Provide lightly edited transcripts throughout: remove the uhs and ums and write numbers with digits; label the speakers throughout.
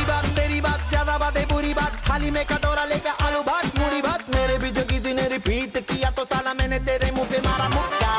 Speaker 1: बात तेरी बात ज्यादा बातें बुरी बात, थाली में कटोरा लेकर आलू भात मूड़ी भात, मेरे भी जो किसी ने रिपीट किया तो साला मैंने तेरे मुंह पे मारा मुक्का।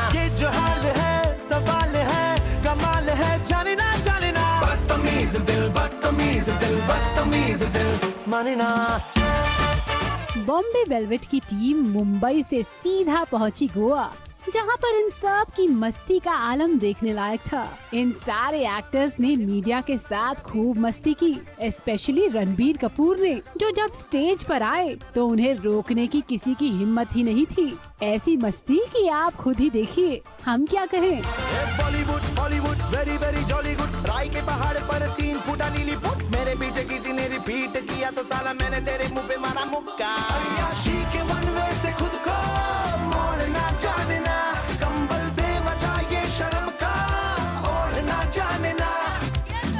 Speaker 1: ये जो हाल है सवाल है कमाल है, जाने ना बदतमीज दिल माने ना।
Speaker 2: बॉम्बे वेलवेट की टीम मुंबई से सीधा पहुंची गोवा, जहां पर इन सब की मस्ती का आलम देखने लायक था। इन सारे एक्टर्स ने मीडिया के साथ खूब मस्ती की, स्पेशली रणबीर कपूर ने, जो जब स्टेज पर आए तो उन्हें रोकने की किसी की हिम्मत ही नहीं थी। ऐसी मस्ती कि आप खुद ही देखिए, हम क्या कहें।
Speaker 1: Bollywood Hollywood very very jolly good, राय के पहाड़ पर 3 फुटा नीली पुट, मेरे पीछे किसी ने रिपीट किया तो साला मैंने तेरे मुंह पे मारा मुक्का। अय्याशी के वन वे से खुद को मोड़ना जानना, कंबल बेवजह ये शर्म का ओढ़ना जानना,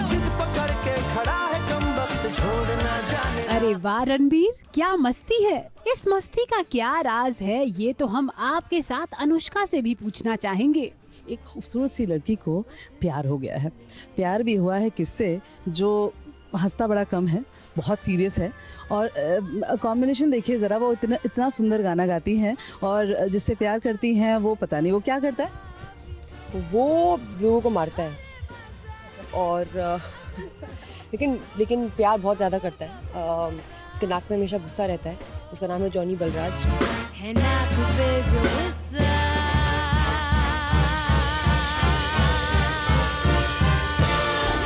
Speaker 1: जिद पकड़ के खड़ा है कम वक्त छोड़ना जानना।
Speaker 2: अरे वाह रणबीर, क्या मस्ती है। इस मस्ती का क्या राज है, ये तो हम आपके साथ अनुष्का से भी पूछना चाहेंगे।
Speaker 3: एक खूबसूरत सी लड़की को प्यार हो गया है, प्यार भी हुआ है किससे, जो हंसता बड़ा कम है, बहुत सीरियस है, और कॉम्बिनेशन देखिए ज़रा, वो इतना सुंदर गाना गाती हैं, और जिससे प्यार करती हैं वो पता नहीं वो क्या करता है,
Speaker 4: वो लोगों को मारता है, और लेकिन प्यार बहुत ज़्यादा करता है। उसके नाक में हमेशा गुस्सा रहता है। उसका नाम है जॉनी बलराज।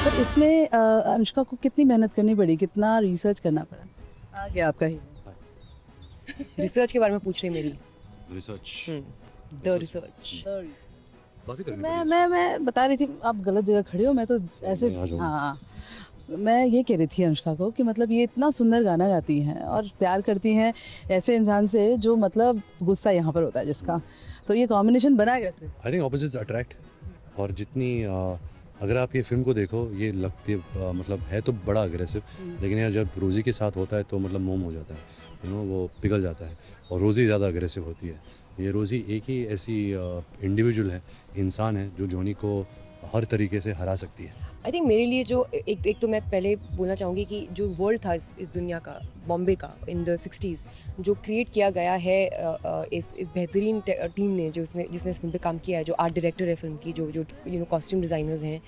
Speaker 3: तो इसमें अनुष्का को कितनी मेहनत करनी पड़ी, कितना रिसर्च करना पड़ा? आ गया आपका ही
Speaker 4: रिसर्च के बारे में पूछ रही मेरी
Speaker 5: रिसर्च
Speaker 4: द रिसर्च।
Speaker 3: मैं बता रही थी, आप गलत जगह खड़े हो, मैं तो ऐसे, हाँ मैं ये कह रही थी अनुष्का को कि मतलब ये इतना सुंदर गाना गाती हैं और प्यार करती हैं ऐसे इंसान से जो मतलब गुस्सा यहाँ पर होता है जिसका, तो ये कॉम्बिनेशन बना कैसे?
Speaker 5: आई थिंक ऑपोजिट्स अट्रैक्ट, और जितनी अगर आप ये फिल्म को देखो, ये लगती है मतलब है तो बड़ा अग्रेसिव, लेकिन यार जब रोज़ी के साथ होता है तो मतलब मोम हो जाता है, यू नो, वो पिघल जाता है, और रोज़ी ज़्यादा अग्रेसिव होती है। ये रोज़ी एक ही ऐसी इंडिविजुअल है, इंसान है, जो जॉनी को हर तरीके से हरा सकती है।
Speaker 4: आई थिंक मेरे लिए जो एक तो मैं पहले बोलना चाहूँगी कि जो वर्ल्ड था इस दुनिया का, बॉम्बे का, इन द 60s जो क्रिएट किया गया है इस बेहतरीन टीम ने, जिसने इस फिल्म पे काम किया है, जो आर्ट डायरेक्टर है फिल्म की, जो यू नो कॉस्ट्यूम डिज़ाइनर्स हैं,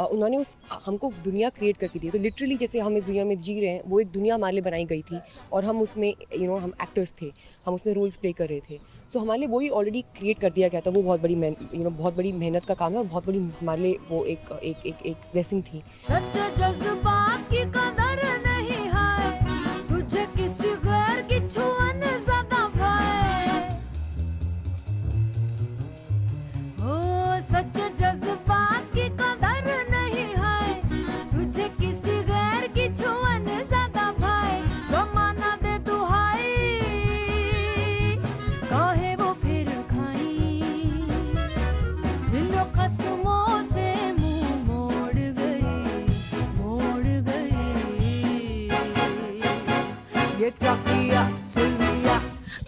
Speaker 4: उन्होंने हमको दुनिया क्रिएट करके दी। तो लिटरली जैसे हम इस दुनिया में जी रहे हैं, वो एक दुनिया हमारे लिए बनाई गई थी, और हम उसमें हम एक्टर्स थे, हम उसमें रोल्स प्ले कर रहे थे, तो हमारे लिए वही ऑलरेडी क्रिएट कर दिया गया था। वो बहुत बड़ी मेहनत का काम है, और बहुत बड़ी हमारे लिए वो एक ब्लेसिंग थी।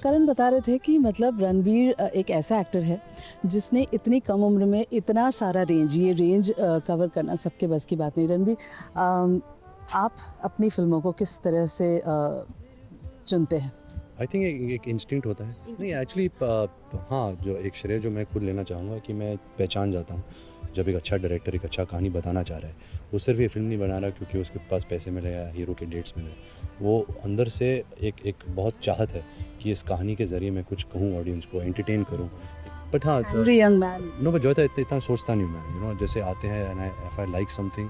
Speaker 3: करण बता रहे थे कि मतलब रणबीर एक ऐसा एक्टर है जिसने इतनी कम उम्र में इतना सारा ये रेंज कवर करना सबके बस की बात नहीं। रणबीर, आप अपनी फिल्मों को किस तरह से चुनते हैं?
Speaker 5: आई थिंक एक इंस्टिंक्ट होता है। नहीं एक्चुअली हाँ, जो एक श्रेय जो मैं खुद लेना चाहूँगा कि मैं पहचान जाता हूँ जब एक अच्छा डायरेक्टर एक अच्छा कहानी बताना चाह रहा है, वो सिर्फ ये फिल्म नहीं बना रहा क्योंकि उसके पास पैसे मिले या हीरो के डेट्स मिले, वो अंदर से एक बहुत चाहत है कि इस कहानी के ज़रिए मैं कुछ कहूँ, ऑडियंस को एंटरटेन करूँ। बट हाँ,
Speaker 3: यंग मैन
Speaker 5: नो, बट जो है इतना सोचता नहीं मैं, यू नो, जैसे आते हैं and if I like something,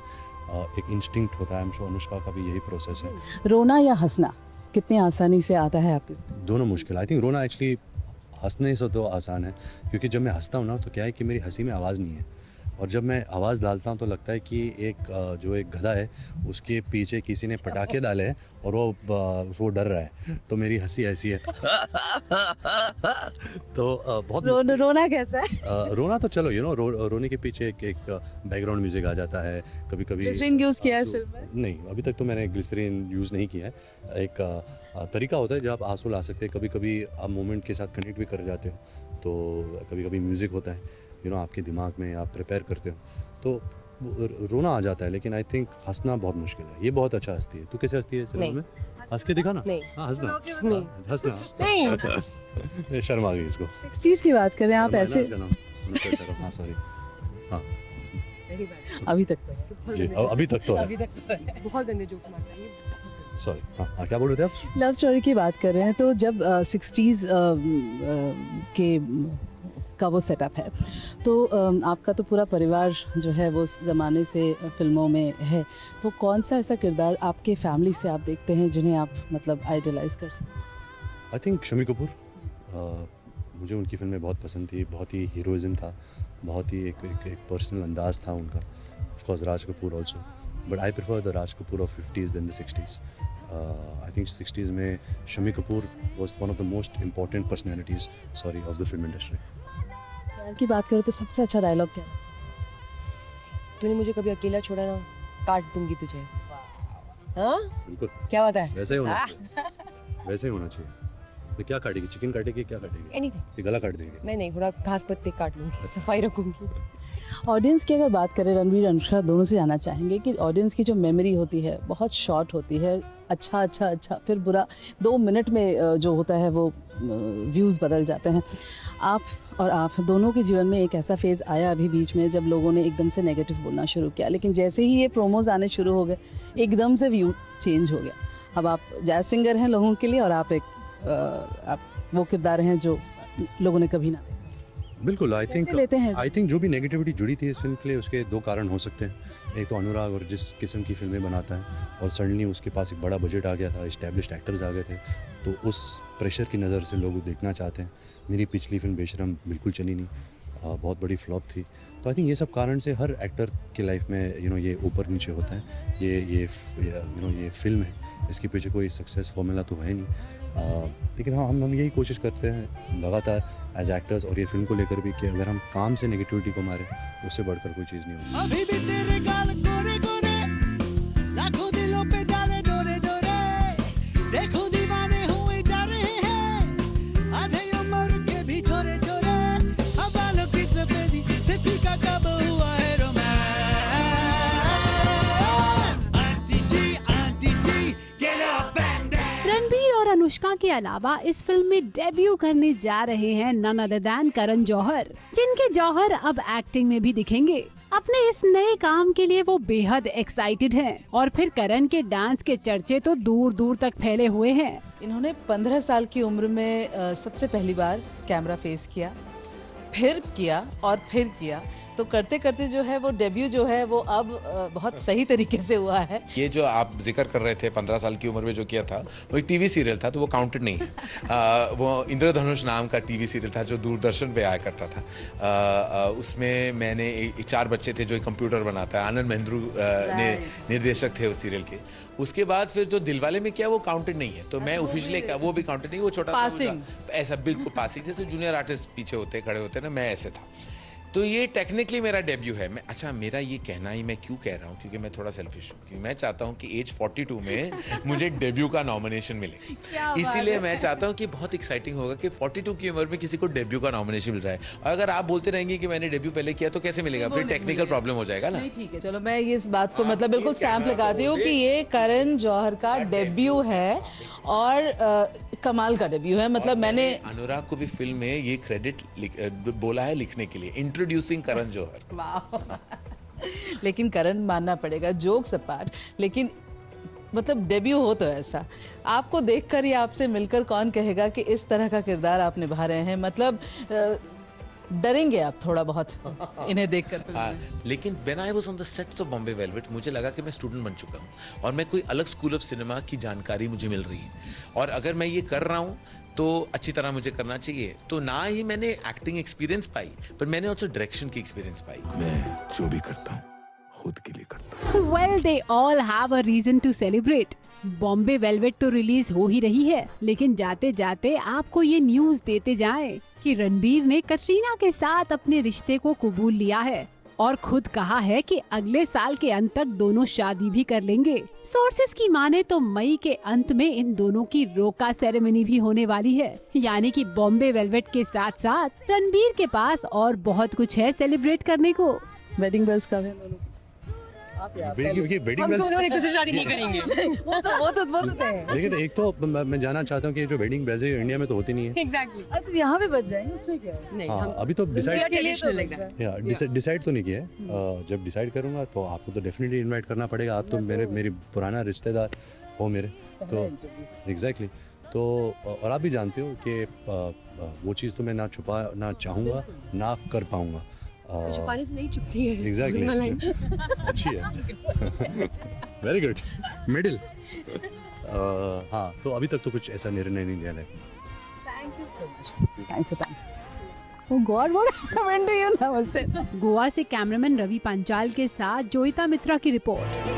Speaker 5: एक इंस्टिंक्ट होता है। आई एम श्योर अनुष्का का भी यही प्रोसेस है।
Speaker 3: रोना या हंसना कितनी आसानी से आता है आपके?
Speaker 5: दोनों मुश्किल। आई थिंक रोना एक्चुअली हंसने से तो आसान है, क्योंकि जब मैं हंसता हूँ ना तो क्या है कि मेरी हंसी में आवाज़ नहीं है, और जब मैं आवाज़ डालता हूँ तो लगता है कि जो एक गधा है उसके पीछे किसी ने पटाखे डाले हैं और वो डर रहा है, तो मेरी हंसी ऐसी है। तो बहुत
Speaker 3: रोना कैसा है?
Speaker 5: रोना तो चलो रोने के पीछे एक बैकग्राउंड म्यूजिक आ जाता है कभी कभी।
Speaker 3: ग्लिसरीन यूज किया है फिल्म में?
Speaker 5: नहीं, अभी तक तो मैंने ग्लिसरीन यूज़ नहीं किया है। एक तरीका होता है जब आप आंसू ला सकते हैं, कभी कभी आप मोमेंट के साथ कनेक्ट भी कर जाते हो, तो कभी कभी म्यूज़िक होता है आपके दिमाग में, आप प्रिपेयर करते हो तो रोना आ जाता है। लेकिन आई थिंक हंसना बहुत मुश्किल है। ये बहुत अच्छा हंसती है। तू कैसे हंसती है इस फिल्म में? हंस के दिखा ना।
Speaker 4: नहीं।
Speaker 5: हाँ, हंसना
Speaker 4: नहीं।
Speaker 5: हंसना
Speaker 4: नहीं।
Speaker 5: शर्म आ गई इसको।
Speaker 3: 60s की बात करें आप ऐसे।
Speaker 5: हाँ सॉरी। हाँ
Speaker 3: अभी तक
Speaker 5: जी, अभी तक तो है।
Speaker 4: बहुत गंदे जोक्स मारता है ये।
Speaker 5: सॉरी। हाँ, क्या बोल रहे थे आप?
Speaker 3: लव स्टोरी की बात कर रहे हैं, तो जब 60s के का वो सेटअप है, तो आपका तो पूरा परिवार जो है वो उस ज़माने से फिल्मों में है, तो कौन सा ऐसा किरदार आपके फैमिली से आप देखते हैं जिन्हें आप मतलब आइडलाइज कर सकते हैं?
Speaker 5: I think Shammi Kapoor. मुझे उनकी फिल्में बहुत पसंद थी। बहुत ही हीरोइज्म था, बहुत ही एक पर्सनल अंदाज था उनका। Of course Raj Kapoor also, but I prefer the Raj Kapoor of 50s than the 60s। I think 60s में Shammi Kapoor was one of the most important personalities of the film industry.
Speaker 3: प्यार की बात करो तो सबसे अच्छा डायलॉग क्या है?
Speaker 4: तूने मुझे कभी अकेला छोड़ा ना, काट दूंगी तुझे। हाँ,
Speaker 5: बिल्कुल
Speaker 4: क्या बात है?
Speaker 5: वैसे ही होना चाहिए, वैसे ही होना चाहिए। तो क्या काटेगी? चिकन काटेगी? क्या काटेगी?
Speaker 4: एनीथिंग।
Speaker 5: गला काट देंगे?
Speaker 4: मैं नहीं, थोड़ा घास पत्ते काट लूंगी, सफाई रखूंगी।
Speaker 3: ऑडियंस की अगर बात करें, रणवीर अनुष्का दोनों से जानना चाहेंगे कि ऑडियंस की जो मेमोरी होती है बहुत शॉर्ट होती है, अच्छा फिर बुरा, 2 मिनट में जो होता है वो व्यूज़ बदल जाते हैं। आप दोनों के जीवन में एक ऐसा फेज़ आया अभी बीच में जब लोगों ने एकदम से नेगेटिव बोलना शुरू किया, लेकिन जैसे ही ये प्रोमोज आने शुरू हो गए एकदम से व्यू चेंज हो गया। अब आप जैज सिंगर हैं लोगों के लिए और आप वो किरदार हैं जो लोगों ने कभी ना देखा।
Speaker 5: बिल्कुल। आई
Speaker 3: कैसे
Speaker 5: थिंक जो भी नेगेटिविटी जुड़ी थी इस फिल्म के लिए, उसके 2 कारण हो सकते हैं। एक तो अनुराग और जिस किस्म की फिल्में बनाता है, और सडनली उसके पास एक बड़ा बजट आ गया था, एस्टैब्लिश्ड एक्टर्स आ गए थे, तो उस प्रेशर की नज़र से लोग देखना चाहते हैं। मेरी पिछली फिल्म बेशरम बिल्कुल चली नहीं, बहुत बड़ी फ्लॉप थी। तो आई थिंक ये सब कारण से हर एक्टर की लाइफ में ये ऊपर नीचे होता है। ये फिल्म है, इसके पीछे कोई सक्सेस फॉर्मूला तो है नहीं। लेकिन हाँ, हम यही कोशिश करते हैं लगातार एज एक्टर्स, और ये फिल्म को लेकर भी, कि अगर हम काम से नेगेटिविटी को मारें, उससे बढ़कर कोई चीज़ नहीं होती।
Speaker 1: अभी भी तेरे गाल गोरे गोरे, लाखों दिलों पे डाले डोरे डोरे, देखो दीवाने हुए जा रहे हैं, आधे उम्र के भी छोरे छोरे, अब बालों की सफेदी से फीका कब हुआ है रोमांस। Aunty ji get up and dance।
Speaker 2: Ranbir और अनुष्का के अलावा इस फिल्म में डेब्यू करने जा रहे हैं none other than Karan Johar, जिनके जौहर अब एक्टिंग में भी दिखेंगे। अपने इस नए काम के लिए वो बेहद एक्साइटेड हैं, और फिर करण के डांस के चर्चे तो दूर दूर तक फैले हुए हैं।
Speaker 3: इन्होंने 15 साल की उम्र में सबसे पहली बार कैमरा फेस किया, फिर किया और फिर किया, तो करते करते जो है वो डेब्यू जो है वो अब बहुत सही तरीके से हुआ है।
Speaker 6: ये जो आप जिक्र कर रहे थे 15 साल की उम्र में जो किया था, वो एक टीवी सीरियल था, तो वो काउंटेड नहीं है। वो इंद्रधनुष नाम का टीवी सीरियल था जो दूरदर्शन पे आया करता था। उसमें मैंने 4 बच्चे थे, जो एक कंप्यूटर बनाता है, आनंद महेंद्रू ने निर्देशक थे उस सीरियल के। उसके बाद फिर जो दिलवाले में किया वो काउंटेड नहीं है, तो मैं ऑफिशियली वो भी काउंटेड नहीं, वो छोटा सा ऐसा बिल्कुल पासिंग, जैसे जूनियर आर्टिस्ट पीछे होते खड़े होते ना, मैं ऐसे था। तो ये टेक्निकली मेरा डेब्यू है। मेरा ये कहना ही मैं क्यों कह रहा हूँ, क्योंकि मैं थोड़ा सेल्फिश हूँ, क्योंकि मैं चाहता हूँ कि एज 42 में मुझे डेब्यू का नॉमिनेशन मिले। इसीलिए मैं चाहता हूँ कि बहुत एक्साइटिंग होगा कि 42 की उम्र में किसी को डेब्यू का नॉमिनेशन मिल रहा है। और अगर आप बोलते रहेंगे कि मैंने डेब्यू पहले किया, तो कैसे मिलेगा? फिर टेक्निकल प्रॉब्लम हो जाएगा ना।
Speaker 3: ठीक है, चलो मैं ये इस बात को मतलब बिल्कुल स्टैंप लगाती हूँ कि ये करण जौहर का डेब्यू है, और कमाल का डेब्यू है। मतलब मैंने
Speaker 6: अनुराग को भी फिल्म में ये क्रेडिट बोला है लिखने के लिए, इंट्रोड्यूसिंग करण जौहर।
Speaker 3: लेकिन करण मानना पड़ेगा, जोक्स अपार्ट, लेकिन मतलब डेब्यू हो तो ऐसा, आपको देखकर या आपसे मिलकर कौन कहेगा कि इस तरह का किरदार आप निभा रहे हैं। मतलब डरेंगे आप थोड़ा बहुत इन्हें देखकर।
Speaker 6: हाँ, लेकिन when I was on the sets of Bombay velvet मुझे लगा कि मैं स्टूडेंट बन चुका हूँ और मैं कोई अलग स्कूल ऑफ सिनेमा की जानकारी मुझे मिल रही है, और अगर मैं ये कर रहा हूँ तो अच्छी तरह मुझे करना चाहिए। तो ना ही मैंने एक्टिंग एक्सपीरियंस पाई, पर मैंने ऑल्सो डायरेक्शन की एक्सपीरियंस पाई।
Speaker 1: मैं जो भी करता हूँ खुद के लिए करता हूँ।
Speaker 2: Well, they all have a reason to celebrate. Bombay velvet तो रिलीज हो ही रही है, लेकिन जाते जाते आपको ये न्यूज देते जाएं कि रणबीर ने कटरीना के साथ अपने रिश्ते को कबूल लिया है और खुद कहा है कि अगले साल के अंत तक दोनों शादी भी कर लेंगे। सोर्सेस की माने तो मई के अंत में इन दोनों की रोका सेरेमनी भी होने वाली है, यानी कि बॉम्बे वेलवेट के साथ साथ रणबीर के पास और बहुत कुछ है सेलिब्रेट करने को।
Speaker 3: वेडिंग बेल्स कब है दोनों?
Speaker 5: वेडिंग
Speaker 4: हम
Speaker 5: बेल्स,
Speaker 4: दोनों एक दूसरे से शादी नहीं करेंगे।
Speaker 3: वो तो है।
Speaker 5: लेकिन एक तो मैं जानना चाहता हूँ कि जो वेडिंग बेल्स है इंडिया में तो होती नहीं है।
Speaker 4: एग्जैक्टली।
Speaker 3: अब यहाँ पे बच जाएंगे, इसमें क्या है?
Speaker 4: नहीं,
Speaker 5: हाँ,
Speaker 4: हम
Speaker 5: अभी तो डिसाइड
Speaker 4: ट्रेडिशनल
Speaker 5: डिसाइड तो नहीं किया है। जब डिसाइड करूंगा तो आपको तो डेफिनेटली इनवाइट करना पड़ेगा। आप तो मेरी पुराना रिश्तेदार हो मेरे, तो एग्जैक्टली। तो और आप भी जानते हो कि वो चीज़ तो मैं ना छुपा ना चाहूँगा ना कर पाऊँगा।
Speaker 4: छुपाने से नहीं चुपती है।
Speaker 5: एग्जैक्टली, अच्छी है। Very good middle. हाँ, तो अभी तक तो कुछ ऐसा निर्णय नहीं लिया है।
Speaker 3: Thank you so much. Thanks for Oh God, what happened to you? नमस्ते।
Speaker 2: गोवा से कैमरामैन रवि पांचाल के साथ जोईता मित्रा की रिपोर्ट।